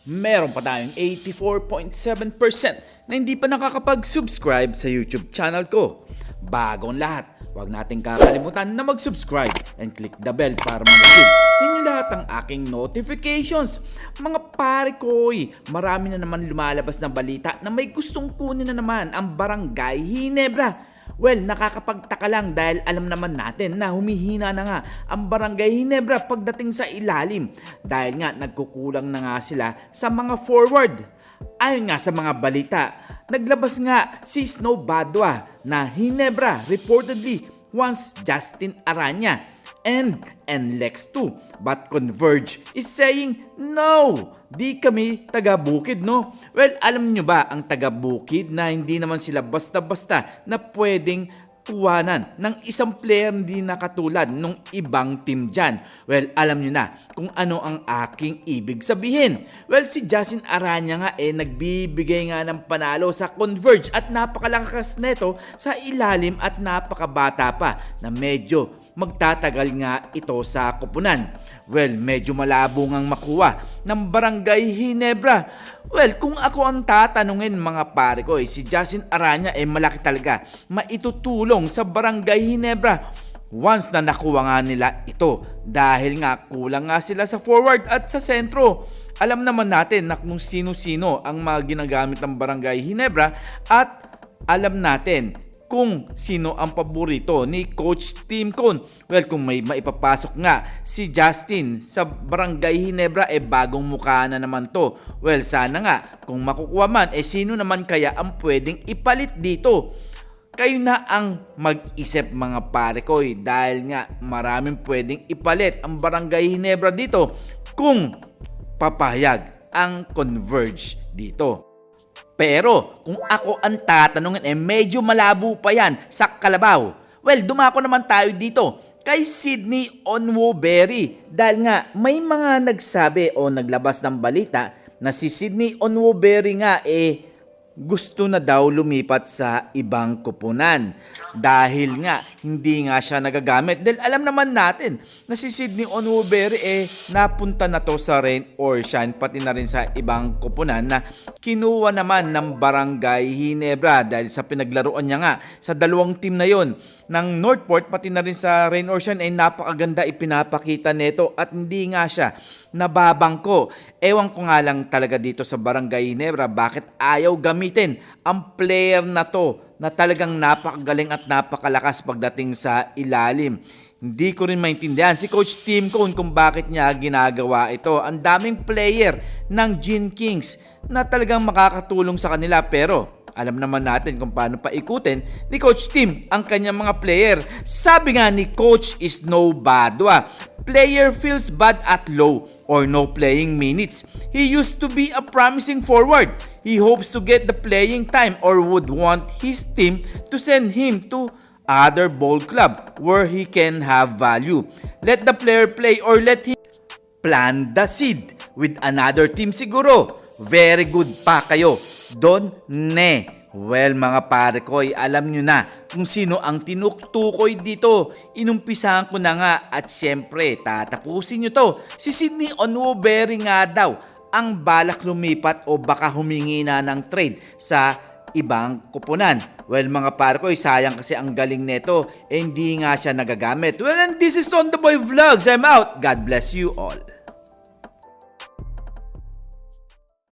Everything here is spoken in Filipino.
meron pa tayong 84.7% na hindi pa nakakapag-subscribe sa YouTube channel ko. Bagong lahat, huwag nating kakalimutan na mag-subscribe and click the bell para mag-receive ninyo lahat ng aking notifications. Mga pare ko'y, marami na naman lumalabas na balita na may gustong kunin na naman ang Barangay Ginebra. Well, nakakapagtaka lang dahil alam naman natin na humihina na nga ang Barangay Ginebra pagdating sa ilalim dahil nga nagkukulang na nga sila sa mga forward. Ayon nga sa mga balita, naglabas nga si Snow Badwa na Ginebra reportedly wants Justin Aranya and Lex too, but Converge is saying no, di kami taga-Bukid, no? Well, alam nyo ba ang taga-Bukid na hindi naman sila basta-basta na pwedeng tuwanan ng isang player hindi na katulad nung ibang team dyan. Well, alam nyo na kung ano ang aking ibig sabihin. Well, si Justin Aranya nga nagbibigay nga ng panalo sa Converge at napakalakas neto sa ilalim at napakabata pa na medyo magtatagal nga ito sa koponan. Well, medyo malabo ngang makuha ng Barangay Ginebra. Well, kung ako ang tatanungin mga pare ko, si Justin Aranya malaki talaga maitutulong sa Barangay Ginebra once na nakuha nga nila ito dahil nga kulang nga sila sa forward at sa sentro. Alam naman natin na kung sino-sino ang mga ginagamit ng Barangay Ginebra at alam natin kung sino ang paborito ni Coach Tim Cone. Well, kung may maipapasok nga si Justin sa Barangay Ginebra, bagong mukha na naman to. Well, sana nga kung makukuha man, sino naman kaya ang pwedeng ipalit dito? Kayo na ang mag-isip mga pare ko dahil nga maraming pwedeng ipalit ang Barangay Ginebra dito kung papayag ang Converge dito. Pero kung ako ang tatanungin, medyo malabo pa yan sa kalabaw. Well, dumako naman tayo dito kay Sydney Onwoberry dahil nga may mga nagsabi o naglabas ng balita na si Sydney Onwoberry nga gusto na daw lumipat sa ibang koponan dahil nga hindi nga siya nagagamit. Dahil alam naman natin na si Sydney Onwoberry napunta na to sa Rain or Shine pati na rin sa ibang koponan na kinuha naman ng Barangay Ginebra dahil sa pinaglaruan niya nga sa dalawang team na yon ng Northport pati na rin sa Rain or Shine napakaganda ipinapakita nito at hindi nga siya nababangko. Ewan ko nga lang talaga dito sa Barangay Ginebra bakit ayaw gamitin ang player na to na talagang napakagaling at napakalakas pagdating sa ilalim. Hindi ko rin maintindihan si Coach Tim Cone kung bakit niya ginagawa ito. Ang daming player ng Gin Kings na talagang makakatulong sa kanila pero alam naman natin kung paano paikutin ni Coach Tim ang kanyang mga player. Sabi nga ni Coach Snow Badwa, player feels bad at low or no playing minutes. He used to be a promising forward. He hopes to get the playing time or would want his team to send him to other ball club where he can have value. Let the player play or let him plant the seed with another team siguro. Very good pa kayo. Don ne. Well mga pare ko, alam nyo na kung sino ang tinuktukoy dito. Inumpisahan ko na nga at syempre tatapusin nyo to. Si Sydney Onwoberry nga daw ang balak lumipat o baka humingi na ng trade sa ibang koponan. Well mga pare ko, sayang kasi ang galing neto hindi nga siya nagagamit. Well, and this is On The Boy Vlogs. I'm out. God bless you all.